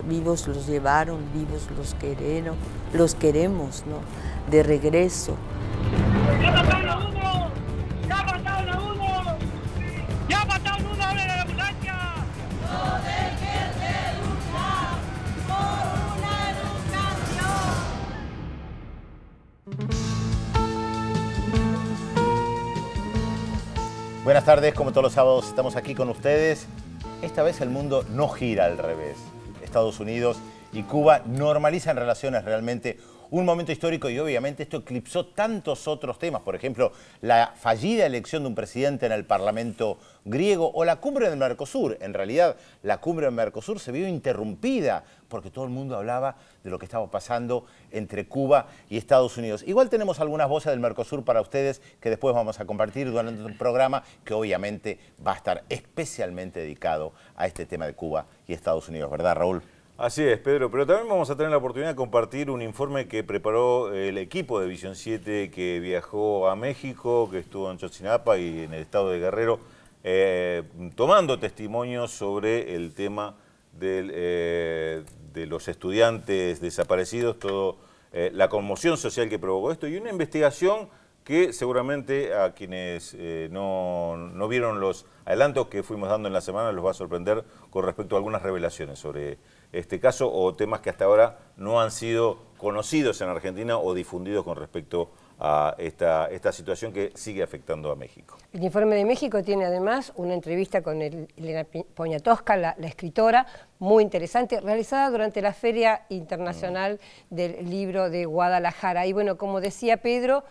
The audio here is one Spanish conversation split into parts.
vivos los llevaron, vivos los queremos, ¿no? De regreso. ¡Ya mataron a uno! ¡Ya mataron a uno! ¡Ya mataron a uno! ¡Abre la ambulancia! No dejes de luchar por una educación. Buenas tardes, como todos los sábados estamos aquí con ustedes. Esta vez el mundo no gira al revés. Estados Unidos y Cuba normalizan relaciones realmente. Un momento histórico y obviamente esto eclipsó tantos otros temas. Por ejemplo, la fallida elección de un presidente en el Parlamento griego o la cumbre del Mercosur. En realidad, la cumbre del Mercosur se vio interrumpida porque todo el mundo hablaba de lo que estaba pasando entre Cuba y Estados Unidos. Igual tenemos algunas voces del Mercosur para ustedes que después vamos a compartir durante un programa que obviamente va a estar especialmente dedicado a este tema de Cuba y Estados Unidos. ¿Verdad, Raúl? Así es, Pedro, pero también vamos a tener la oportunidad de compartir un informe que preparó el equipo de Visión 7 que viajó a México, que estuvo en Chotzinapa y en el estado de Guerrero, tomando testimonios sobre el tema de los estudiantes desaparecidos, toda la conmoción social que provocó esto y una investigación que seguramente a quienes no vieron los adelantos que fuimos dando en la semana los va a sorprender con respecto a algunas revelaciones sobre este caso o temas que hasta ahora no han sido conocidos en Argentina o difundidos con respecto a esta situación que sigue afectando a México. El informe de México tiene además una entrevista con Elena Poniatowska, la escritora, muy interesante, realizada durante la Feria Internacional del Libro de Guadalajara. Y bueno, como decía Pedro,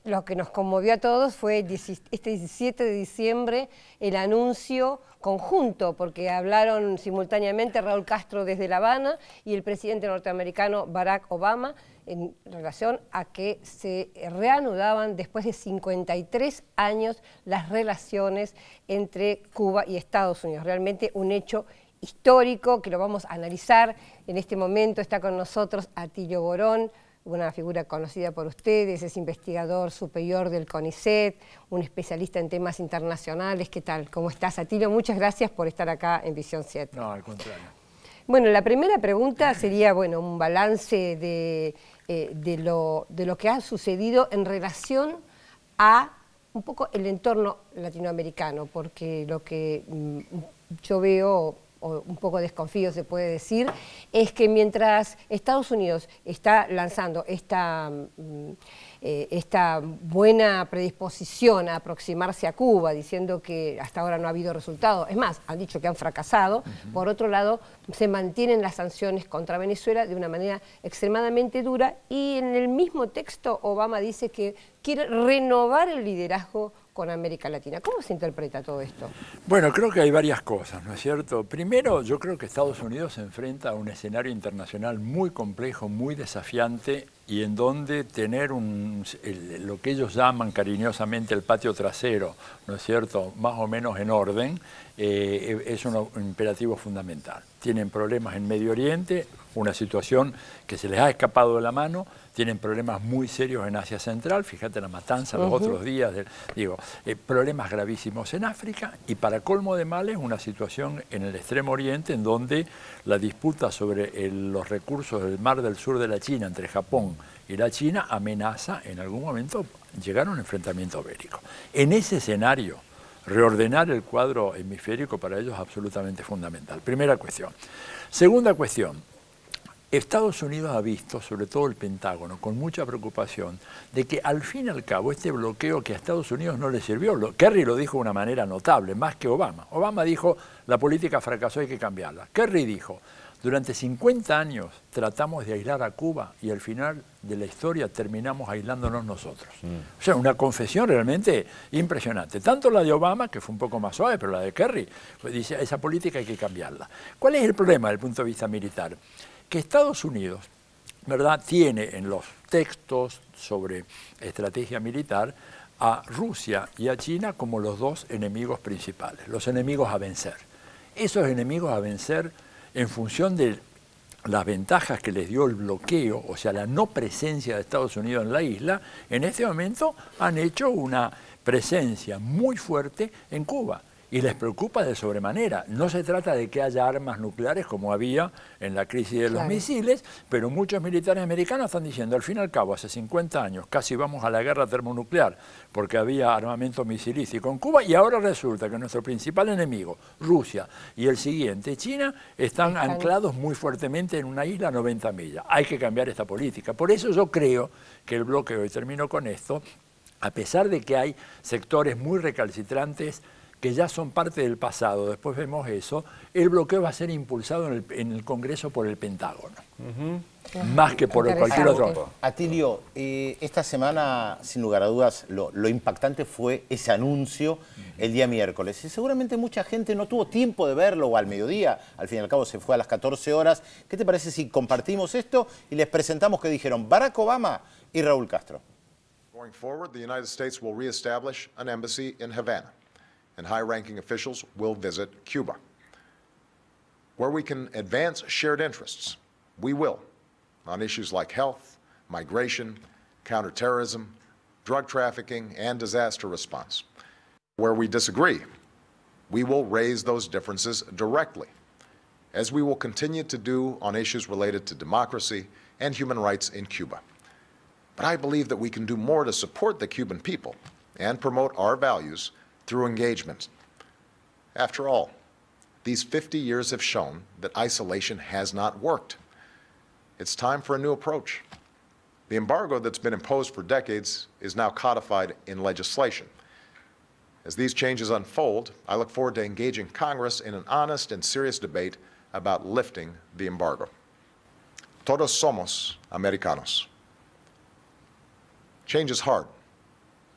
lo que nos conmovió a todos fue este 17 de diciembre el anuncio conjunto, porque hablaron simultáneamente Raúl Castro desde La Habana y el presidente norteamericano Barack Obama en relación a que se reanudaban después de 53 años las relaciones entre Cuba y Estados Unidos. Realmente un hecho histórico que lo vamos a analizar. En este momento está con nosotros Atilio Borón, una figura conocida por ustedes, es investigador superior del CONICET, un especialista en temas internacionales. ¿Qué tal? ¿Cómo estás, Atilio? Muchas gracias por estar acá en Visión 7. No, al contrario. Bueno, la primera pregunta sería, bueno, un balance de lo que ha sucedido en relación a un poco el entorno latinoamericano, porque lo que yo veo, o un poco desconfío se puede decir, es que mientras Estados Unidos está lanzando esta buena predisposición a aproximarse a Cuba, diciendo que hasta ahora no ha habido resultado, es más, han dicho que han fracasado, por otro lado, se mantienen las sanciones contra Venezuela de una manera extremadamente dura y en el mismo texto Obama dice que quiere renovar el liderazgo con América Latina. ¿Cómo se interpreta todo esto? Bueno, creo que hay varias cosas, ¿no es cierto? Primero, yo creo que Estados Unidos se enfrenta a un escenario internacional muy complejo, muy desafiante y en donde tener lo que ellos llaman cariñosamente el patio trasero, ¿no es cierto?, más o menos en orden, es un imperativo fundamental. Tienen problemas en Medio Oriente, una situación que se les ha escapado de la mano, tienen problemas muy serios en Asia Central, fíjate la matanza los otros días, problemas gravísimos en África y para colmo de males una situación en el Extremo Oriente en donde la disputa sobre los recursos del mar del sur de la China entre Japón y la China amenaza en algún momento llegar a un enfrentamiento bélico. En ese escenario, reordenar el cuadro hemisférico para ellos es absolutamente fundamental. Primera cuestión. Segunda cuestión. Estados Unidos ha visto, sobre todo el Pentágono, con mucha preocupación, de que al fin y al cabo este bloqueo que a Estados Unidos no le sirvió, Kerry lo dijo de una manera notable, más que Obama. Obama dijo, la política fracasó, hay que cambiarla. Kerry dijo, durante 50 años tratamos de aislar a Cuba y al final de la historia terminamos aislándonos nosotros. O sea, una confesión realmente impresionante. Tanto la de Obama, que fue un poco más suave, pero la de Kerry, pues dice, esa política hay que cambiarla. ¿Cuál es el problema desde el punto de vista militar? Que Estados Unidos, ¿verdad?, tiene en los textos sobre estrategia militar a Rusia y a China como los dos enemigos principales, los enemigos a vencer. Esos enemigos a vencer en función de las ventajas que les dio el bloqueo, o sea, la no presencia de Estados Unidos en la isla, en este momento han hecho una presencia muy fuerte en Cuba. y les preocupa de sobremanera. No se trata de que haya armas nucleares como había en la crisis de los misiles, pero muchos militares americanos están diciendo, al fin y al cabo, hace 50 años casi vamos a la guerra termonuclear porque había armamento misilístico en Cuba y ahora resulta que nuestro principal enemigo, Rusia, y el siguiente, China, están anclados muy fuertemente en una isla a 90 millas. Hay que cambiar esta política. Por eso yo creo que el bloqueo, y termino con esto, a pesar de que hay sectores muy recalcitrantes que ya son parte del pasado, después vemos eso, el bloqueo va a ser impulsado en el Congreso por el Pentágono, más que por cualquier otro. Atilio, esta semana, sin lugar a dudas, lo impactante fue ese anuncio el día miércoles. Y seguramente mucha gente no tuvo tiempo de verlo, o al mediodía, al fin y al cabo se fue a las 14 horas. ¿Qué te parece si compartimos esto y les presentamos qué dijeron Barack Obama y Raúl Castro? Going forward, the United States will reestablish an embassy in Havana, and high-ranking officials will visit Cuba. Where we can advance shared interests, we will, on issues like health, migration, counterterrorism, drug trafficking, and disaster response. Where we disagree, we will raise those differences directly, as we will continue to do on issues related to democracy and human rights in Cuba. But I believe that we can do more to support the Cuban people and promote our values through engagement. After all, these 50 years have shown that isolation has not worked. It's time for a new approach. The embargo that's been imposed for decades is now codified in legislation. As these changes unfold, I look forward to engaging Congress in an honest and serious debate about lifting the embargo. Todos somos americanos. Change is hard,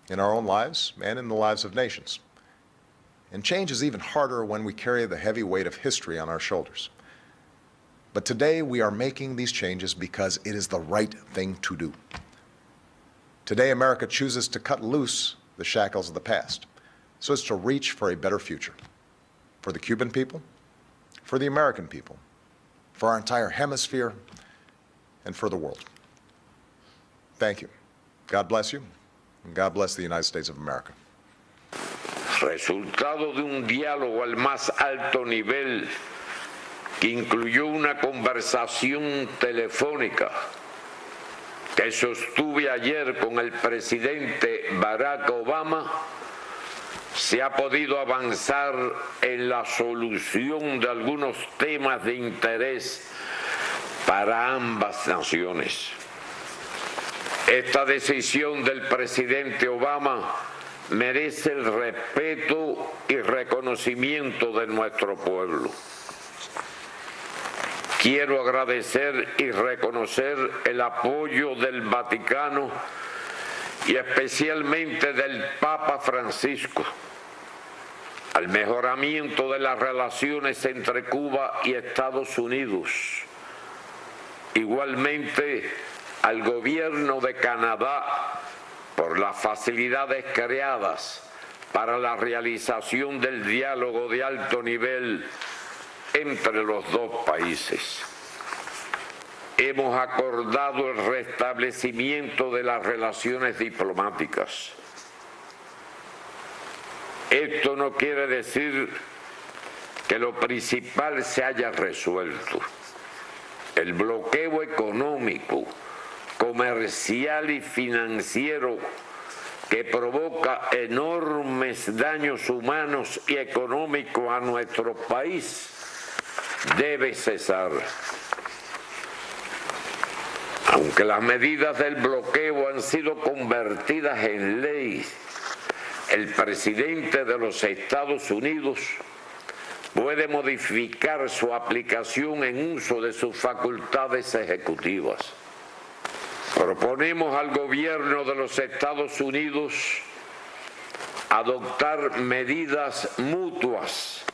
in our own lives and in the lives of nations. And change is even harder when we carry the heavy weight of history on our shoulders. But today we are making these changes because it is the right thing to do. Today America chooses to cut loose the shackles of the past so as to reach for a better future. For the Cuban people, for the American people, for our entire hemisphere, and for the world. Thank you. God bless you. And God bless the United States of America. Resultado de un diálogo al más alto nivel que incluyó una conversación telefónica que sostuve ayer con el presidente Barack Obama, se ha podido avanzar en la solución de algunos temas de interés para ambas naciones. Esta decisión del presidente Obama merece el respeto y reconocimiento de nuestro pueblo. Quiero agradecer y reconocer el apoyo del Vaticano y especialmente del Papa Francisco al mejoramiento de las relaciones entre Cuba y Estados Unidos. Igualmente, al gobierno de Canadá por las facilidades creadas para la realización del diálogo de alto nivel entre los dos países. Hemos acordado el restablecimiento de las relaciones diplomáticas. Esto no quiere decir que lo principal se haya resuelto. El bloqueo económico, comercial y financiero que provoca enormes daños humanos y económicos a nuestro país debe cesar. Aunque las medidas del bloqueo han sido convertidas en ley, el presidente de los Estados Unidos puede modificar su aplicación en uso de sus facultades ejecutivas. Proponemos al gobierno de los Estados Unidos adoptar medidas mutuas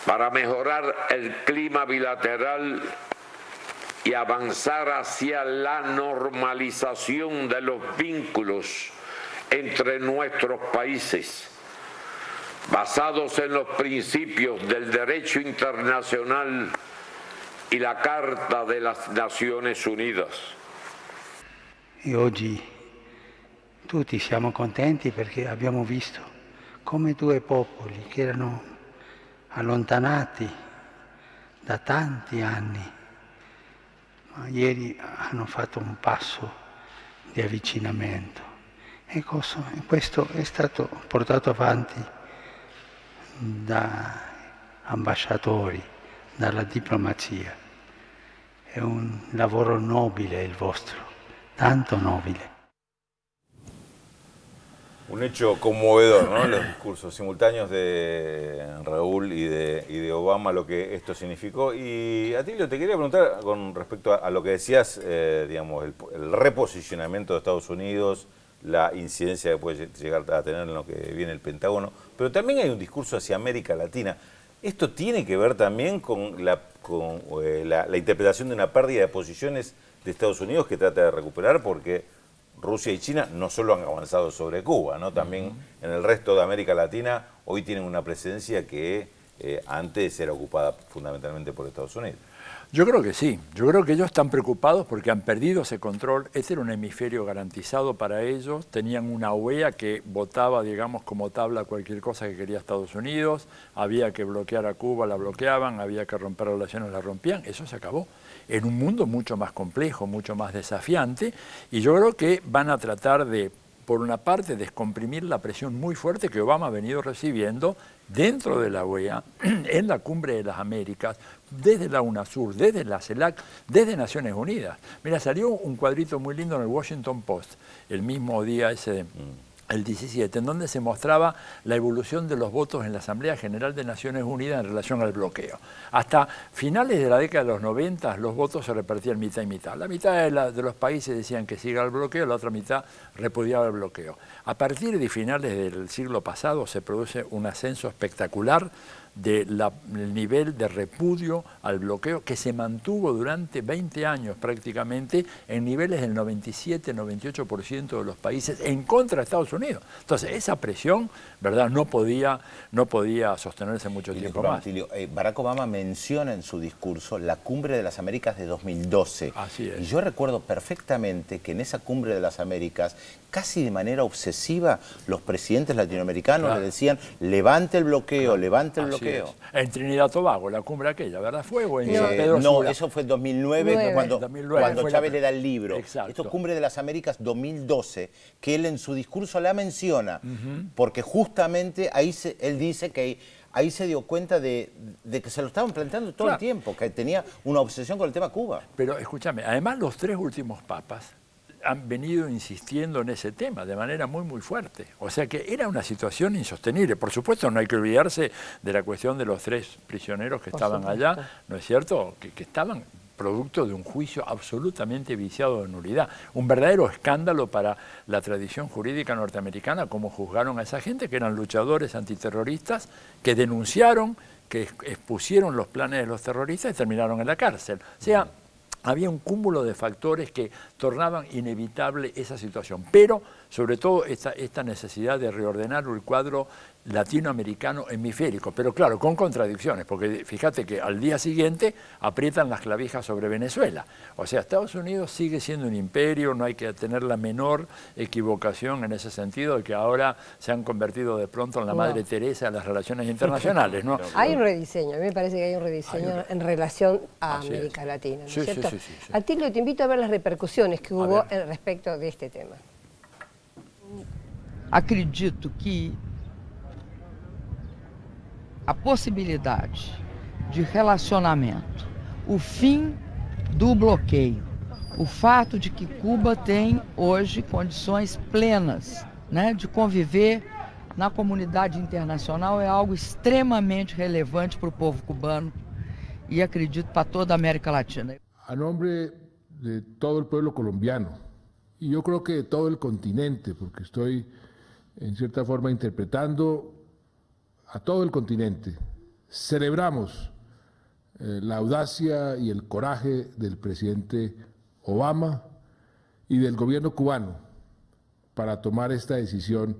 para mejorar el clima bilateral y avanzar hacia la normalización de los vínculos entre nuestros países, basados en los principios del derecho internacional y la Carta de las Naciones Unidas. E oggi tutti siamo contenti perché abbiamo visto come due popoli che erano allontanati da tanti anni, ma ieri hanno fatto un passo di avvicinamento. E questo è stato portato avanti da ambasciatori, dalla diplomazia. È un lavoro nobile il vostro, tanto nobile. Un hecho conmovedor, ¿no? Los discursos simultáneos de Raúl y de Obama, lo que esto significó. Y Atilio, te quería preguntar con respecto a lo que decías, digamos, el reposicionamiento de Estados Unidos, la incidencia que puede llegar a tener en lo que viene el Pentágono, pero también hay un discurso hacia América Latina. ¿Esto tiene que ver también con la interpretación de una pérdida de posiciones de Estados Unidos que trata de recuperar? Porque Rusia y China no solo han avanzado sobre Cuba, ¿no? También en el resto de América Latina hoy tienen una presencia que antes era ocupada fundamentalmente por Estados Unidos. Yo creo que sí, yo creo que ellos están preocupados porque han perdido ese control. Este era un hemisferio garantizado para ellos, tenían una OEA que votaba, digamos, como tabla cualquier cosa que quería Estados Unidos, había que bloquear a Cuba, la bloqueaban, había que romper relaciones, la rompían, eso se acabó. En un mundo mucho más complejo, mucho más desafiante, y yo creo que van a tratar de, por una parte, descomprimir la presión muy fuerte que Obama ha venido recibiendo dentro de la OEA, en la Cumbre de las Américas, desde la UNASUR, desde la CELAC, desde Naciones Unidas. Mira, salió un cuadrito muy lindo en el Washington Post, el mismo día ese, el 17, en donde se mostraba la evolución de los votos en la Asamblea General de Naciones Unidas en relación al bloqueo. Hasta finales de la década de los 90, los votos se repartían mitad y mitad. La mitad de los países decían que siga el bloqueo, la otra mitad repudiaba el bloqueo. A partir de finales del siglo pasado se produce un ascenso espectacular del nivel de repudio al bloqueo que se mantuvo durante 20 años prácticamente en niveles del 97-98% de los países en contra de Estados Unidos. Entonces esa presión, ¿verdad?, no podía sostenerse mucho tiempo más. Atilio, Barack Obama menciona en su discurso la Cumbre de las Américas de 2012. Así es. Y yo recuerdo perfectamente que en esa Cumbre de las Américas, casi de manera obsesiva, los presidentes latinoamericanos le decían, levante el bloqueo, levante el bloqueo. En Trinidad y Tobago, la cumbre aquella, ¿verdad? ¿Fue o en San Pedro no, Sula? eso fue en 2009, cuando Chávez le da el libro. Exacto. Esto es Cumbre de las Américas 2012, que él en su discurso la menciona, porque justamente ahí él dice que ahí se dio cuenta de que se lo estaban planteando todo el tiempo, que tenía una obsesión con el tema Cuba. Pero escúchame, además los tres últimos papas han venido insistiendo en ese tema de manera muy fuerte. O sea que era una situación insostenible. Por supuesto, no hay que olvidarse de la cuestión de los tres prisioneros que estaban allá, ¿no es cierto?, que estaban producto de un juicio absolutamente viciado de nulidad. Un verdadero escándalo para la tradición jurídica norteamericana, cómo juzgaron a esa gente que eran luchadores antiterroristas, que denunciaron, que expusieron los planes de los terroristas y terminaron en la cárcel. O sea, había un cúmulo de factores que tornaban inevitable esa situación, pero sobre todo esta necesidad de reordenar el cuadro latinoamericano hemisférico, pero claro, con contradicciones, porque fíjate que al día siguiente aprietan las clavijas sobre Venezuela. O sea, Estados Unidos sigue siendo un imperio, no hay que tener la menor equivocación en ese sentido, de que ahora se han convertido de pronto en la Madre Teresa de las relaciones internacionales, ¿no? Hay un rediseño, a mí me parece que hay un rediseño en relación a América Latina, ¿no es cierto? Sí. Atilio, te invito a ver las repercusiones que hubo respecto de este tema. Acredito que a possibilidade de relacionamento, o fim do bloqueio, o fato de que Cuba tem hoje condições plenas, né, de conviver na comunidade internacional é algo extremamente relevante para o povo cubano e acredito para toda a América Latina. A nombre de todo el pueblo colombiano, y yo creo que de todo el continente, porque estoy en cierta forma interpretando a todo el continente, celebramos la audacia y el coraje del presidente Obama y del gobierno cubano para tomar esta decisión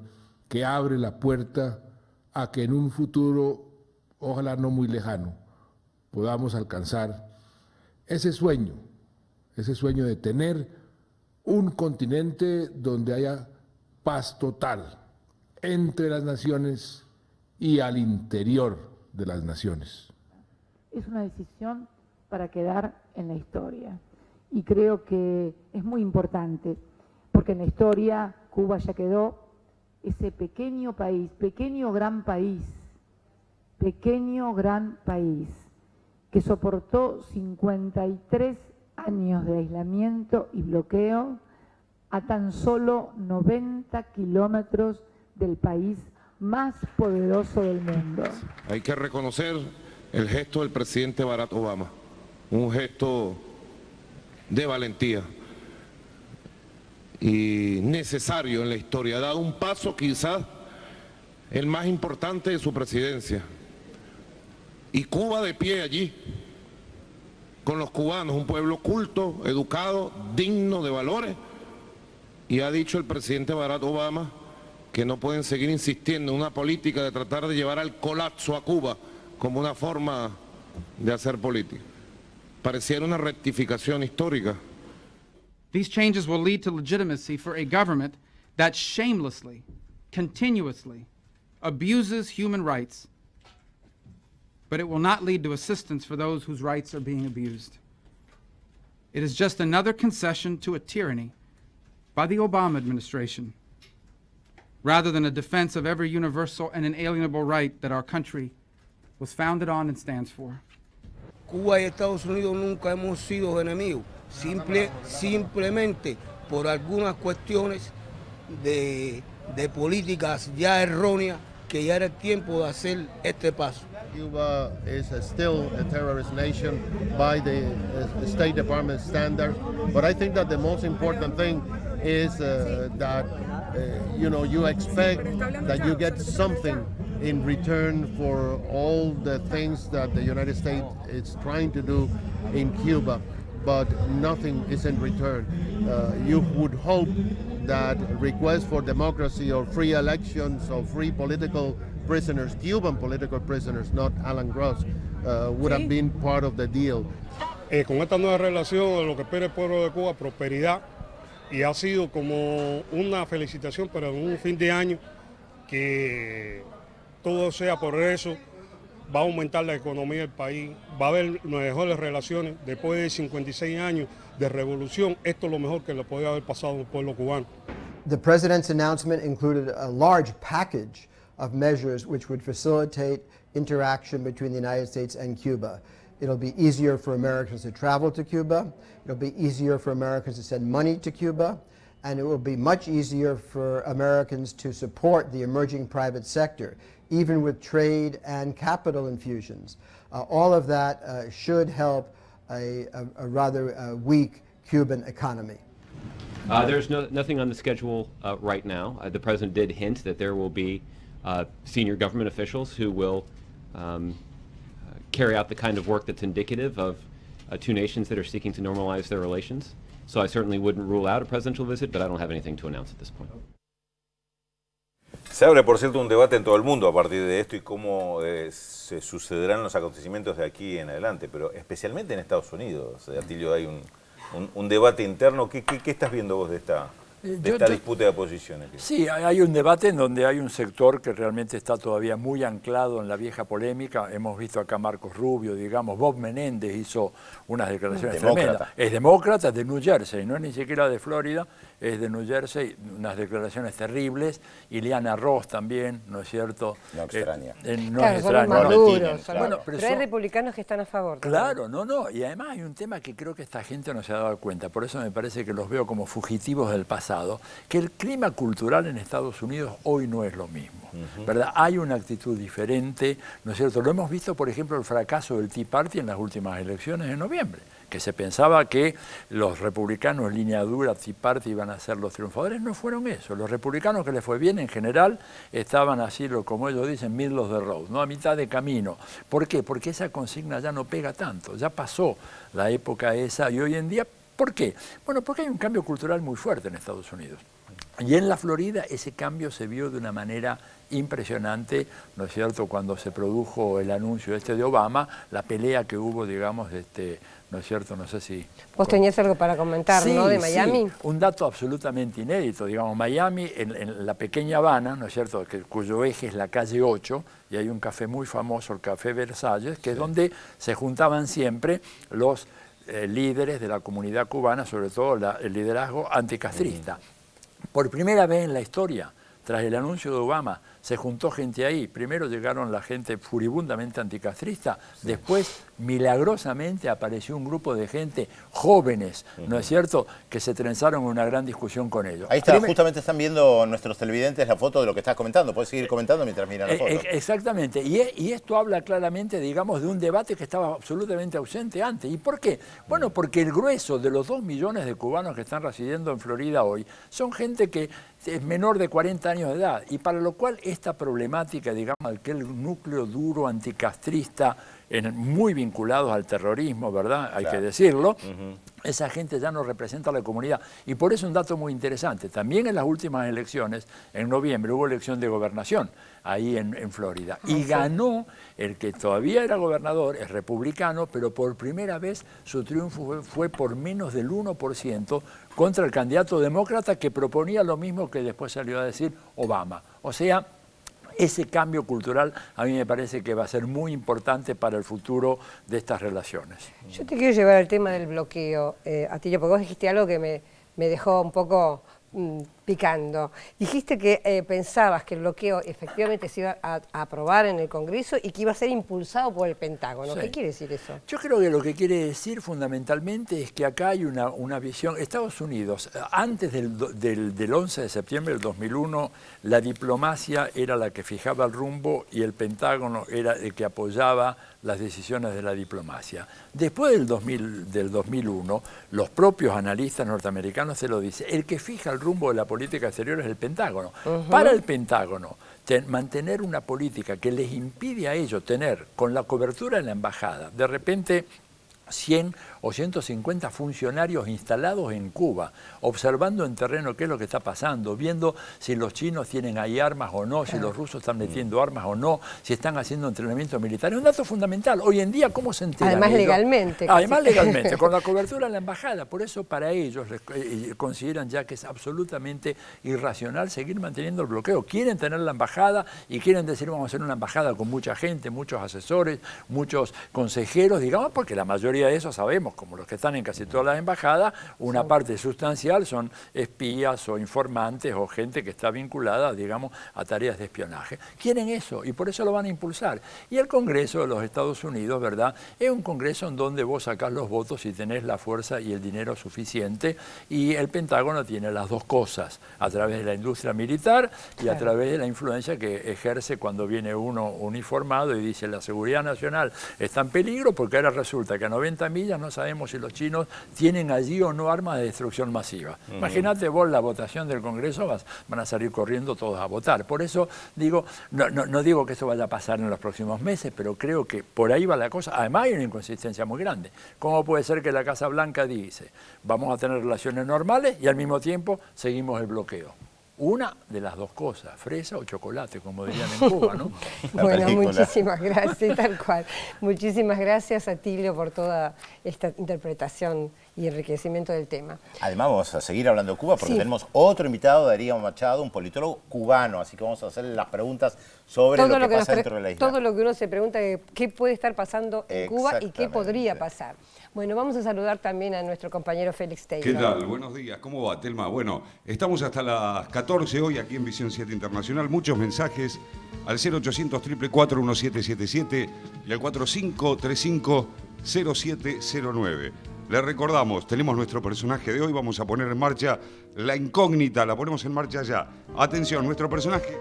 que abre la puerta a que en un futuro, ojalá no muy lejano, podamos alcanzar ese sueño de tener un continente donde haya paz total, entre las naciones y al interior de las naciones. Es una decisión para quedar en la historia y creo que es muy importante porque en la historia Cuba ya quedó, ese pequeño país, pequeño gran país que soportó 53 años de aislamiento y bloqueo a tan solo 90 kilómetros del país más poderoso del mundo. Hay que reconocer el gesto del presidente Barack Obama, un gesto de valentía y necesario en la historia. Ha dado un paso quizás el más importante de su presidencia. Y Cuba de pie allí, con los cubanos, un pueblo culto, educado, digno de valores. Y ha dicho el presidente Barack Obama que no pueden seguir insistiendo en una política de tratar de llevar al colapso a Cuba como una forma de hacer política. Pareciera una rectificación histórica. These changes will lead to legitimacy for a government that shamelessly, continuously abuses human rights, but it will not lead to assistance for those whose rights are being abused. It is just another concession to a tyranny by the Obama administration, rather than a defense of every universal and inalienable right that our country was founded on and stands for. Cuba y Estados Unidos nunca hemos sido enemigos, simplemente por algunas cuestiones de políticas ya erróneas que ya era el tiempo de hacer este paso. Cuba is still a terrorist nation by the State Department standards, but I think that the most important thing is that you expect that you get something in return for all the things that the United States is trying to do in Cuba, but nothing is in return. You would hope that requests for democracy or free elections or free political prisoners, Cuban political prisoners, not Alan Gross, would have been part of the deal. Con esta nueva relación, lo que espera el pueblo de Cuba, prosperidad, y ha sido como una felicitación para un fin de año que todo sea progreso, va a aumentar la economía del país, va a haber mejores relaciones. Después de 56 años de revolución, esto es lo mejor que le podía haber pasado al pueblo cubano. The president's announcement included a large package of measures which would facilitate interaction between the United States and Cuba. It'll be easier for Americans to travel to Cuba, it'll be easier for Americans to send money to Cuba, and it will be much easier for Americans to support the emerging private sector, even with trade and capital infusions. All of that should help a rather weak Cuban economy. There's nothing on the schedule right now. The President did hint that there will be senior government officials who will carry out the kind of work that's indicative of two nations that are seeking to normalize their relations. So I certainly wouldn't rule out a presidential visit, but I don't have anything to announce at this point. Se abre, por cierto, un debate en todo el mundo a partir de esto y cómo se sucederán los acontecimientos de aquí en adelante, pero especialmente en Estados Unidos. Atilio, hay un debate interno. ¿Qué estás viendo vos de esta disputa de posiciones? Sí, hay un debate en donde hay un sector que realmente está todavía muy anclado en la vieja polémica. Hemos visto acá a Marcos Rubio, digamos, Bob Menéndez hizo unas declaraciones tremendas. Es demócrata, es de New Jersey, no es ni siquiera de Florida, es de New Jersey, unas declaraciones terribles. Ileana Ross también, ¿no es cierto? No extraña. No claro, es extraña. Son los más duros, bueno, pero hay republicanos que están a favor. Claro, no, y además hay un tema que creo que esta gente no se ha dado cuenta, por eso me parece que los veo como fugitivos del pasado. Que el clima cultural en Estados Unidos hoy no es lo mismo, ¿verdad? Hay una actitud diferente, ¿no es cierto? Lo hemos visto, por ejemplo, el fracaso del Tea Party en las últimas elecciones de noviembre, que se pensaba que los republicanos línea dura, Tea Party, iban a ser los triunfadores. No fueron eso. Los republicanos que les fue bien en general estaban así, como ellos dicen, middle of the road, ¿no? A mitad de camino. ¿Por qué? Porque esa consigna ya no pega tanto, ya pasó la época esa y hoy en día. ¿Por qué? Bueno, porque hay un cambio cultural muy fuerte en Estados Unidos. Y en la Florida ese cambio se vio de una manera impresionante, ¿no es cierto?, cuando se produjo el anuncio de Obama, la pelea que hubo, digamos, ¿no es cierto?, no sé si... Vos tenías algo para comentar, sí, ¿no?, de Miami. Sí, un dato absolutamente inédito, digamos, Miami, en la pequeña Habana, ¿no es cierto?, cuyo eje es la calle 8, y hay un café muy famoso, el Café Versalles, que es donde se juntaban siempre los líderes de la comunidad cubana, sobre todo el liderazgo anticastrista. Por primera vez en la historia, tras el anuncio de Obama, se juntó gente ahí. Primero llegaron la gente furibundamente anticastrista, después milagrosamente apareció un grupo de gente jóvenes, ¿no es cierto?, que se trenzaron en una gran discusión con ellos. Ahí está, justamente están viendo nuestros televidentes la foto de lo que estás comentando. Puedes seguir comentando mientras miran la foto. Exactamente, y esto habla claramente, digamos, de un debate que estaba absolutamente ausente antes. ¿Y por qué? Bueno, porque el grueso de los 2 millones de cubanos que están residiendo en Florida hoy son gente que es menor de 40 años de edad, y para lo cual esta problemática, digamos, aquel núcleo duro anticastrista, muy vinculados al terrorismo, ¿verdad? Hay que decirlo. Esa gente ya no representa a la comunidad. Y por eso un dato muy interesante. También en las últimas elecciones, en noviembre, hubo elección de gobernación ahí en Florida. Y ganó el que todavía era gobernador, es republicano, pero por primera vez su triunfo fue por menos del 1% contra el candidato demócrata que proponía lo mismo que después salió a decir Obama. O sea, ese cambio cultural a mí me parece que va a ser muy importante para el futuro de estas relaciones. Yo te quiero llevar al tema del bloqueo, Atilio, porque vos dijiste algo que me dejó un poco picando. Dijiste que pensabas que el bloqueo efectivamente se iba a aprobar en el Congreso y que iba a ser impulsado por el Pentágono. Sí. ¿Qué quiere decir eso? Yo creo que lo que quiere decir fundamentalmente es que acá hay una visión. Estados Unidos, antes del 11 de septiembre del 2001, la diplomacia era la que fijaba el rumbo y el Pentágono era el que apoyaba las decisiones de la diplomacia. Después del 2001, los propios analistas norteamericanos se lo dicen, el que fija el rumbo de la política exterior es el Pentágono. Para el Pentágono, mantener una política que les impide a ellos tener, con la cobertura en la embajada, de repente 100 o 150 funcionarios instalados en Cuba, observando en terreno qué es lo que está pasando, viendo si los chinos tienen ahí armas o no, si los rusos están metiendo armas o no, si están haciendo entrenamiento militar. Es un dato fundamental. Hoy en día, ¿cómo se enteran Además ellos? Legalmente. Además legalmente, con la cobertura en la embajada. Por eso para ellos consideran ya que es absolutamente irracional seguir manteniendo el bloqueo. Quieren tener la embajada y quieren decir vamos a hacer una embajada con mucha gente, muchos asesores, muchos consejeros, digamos, porque la mayoría de esos sabemos, como los que están en casi todas las embajadas, una parte sustancial son espías o informantes o gente que está vinculada, digamos, a tareas de espionaje. Quieren eso y por eso lo van a impulsar. Y el Congreso de los Estados Unidos, ¿verdad?, es un Congreso en donde vos sacás los votos y tenés la fuerza y el dinero suficiente, y el Pentágono tiene las dos cosas, a través de la industria militar y a través de la influencia que ejerce cuando viene uno uniformado y dice la seguridad nacional está en peligro, porque ahora resulta que a 90 millas no sabemos si los chinos tienen allí o no armas de destrucción masiva. Imagínate vos la votación del Congreso, van a salir corriendo todos a votar. Por eso digo, no digo que eso vaya a pasar en los próximos meses, pero creo que por ahí va la cosa. Además hay una inconsistencia muy grande. ¿Cómo puede ser que la Casa Blanca dice vamos a tener relaciones normales y al mismo tiempo seguimos el bloqueo? Una de las dos cosas, fresa o chocolate, como dirían en Cuba, ¿no? Bueno, muchísimas gracias, tal cual. Muchísimas gracias, Atilio, por toda esta interpretación y enriquecimiento del tema. Además vamos a seguir hablando de Cuba porque tenemos otro invitado, Darío Machado, un politólogo cubano, así que vamos a hacerle las preguntas sobre todo lo que pasa dentro de la isla. Todo lo que uno se pregunta de qué puede estar pasando en Cuba y qué podría pasar. Bueno, vamos a saludar también a nuestro compañero Félix Taylor. ¿Qué tal? Buenos días. ¿Cómo va, Telma? Bueno, estamos hasta las 14 hoy aquí en Visión 7 Internacional. Muchos mensajes al 0800 444 1777 y al 4535 0709. Les recordamos, tenemos nuestro personaje de hoy, vamos a poner en marcha la incógnita, la ponemos en marcha ya. Atención, nuestro personaje,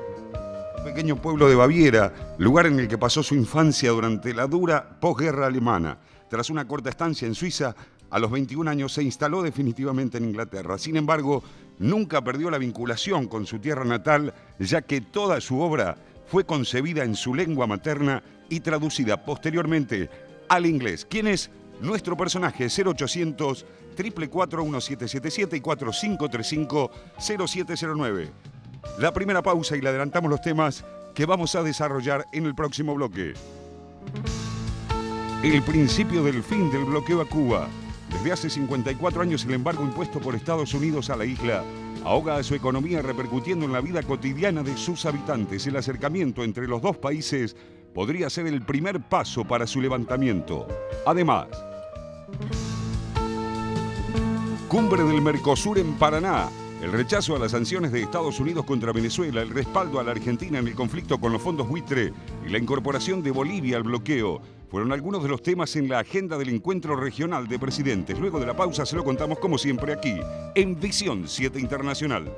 un pequeño pueblo de Baviera, lugar en el que pasó su infancia durante la dura posguerra alemana. Tras una corta estancia en Suiza, a los 21 años se instaló definitivamente en Inglaterra. Sin embargo, nunca perdió la vinculación con su tierra natal, ya que toda su obra fue concebida en su lengua materna y traducida posteriormente al inglés. ¿Quién es Nuestro personaje 0800 444 1777 y 4535 0709. La primera pausa y le adelantamos los temas que vamos a desarrollar en el próximo bloque. El principio del fin del bloqueo a Cuba. Desde hace 54 años el embargo impuesto por Estados Unidos a la isla ahoga a su economía repercutiendo en la vida cotidiana de sus habitantes. El acercamiento entre los dos países podría ser el primer paso para su levantamiento. Además, Cumbre del Mercosur en Paraná. El rechazo a las sanciones de Estados Unidos contra Venezuela, el respaldo a la Argentina en el conflicto con los fondos buitre y la incorporación de Bolivia al bloqueo fueron algunos de los temas en la agenda del encuentro regional de presidentes. Luego de la pausa se lo contamos como siempre aquí, en Visión 7 Internacional.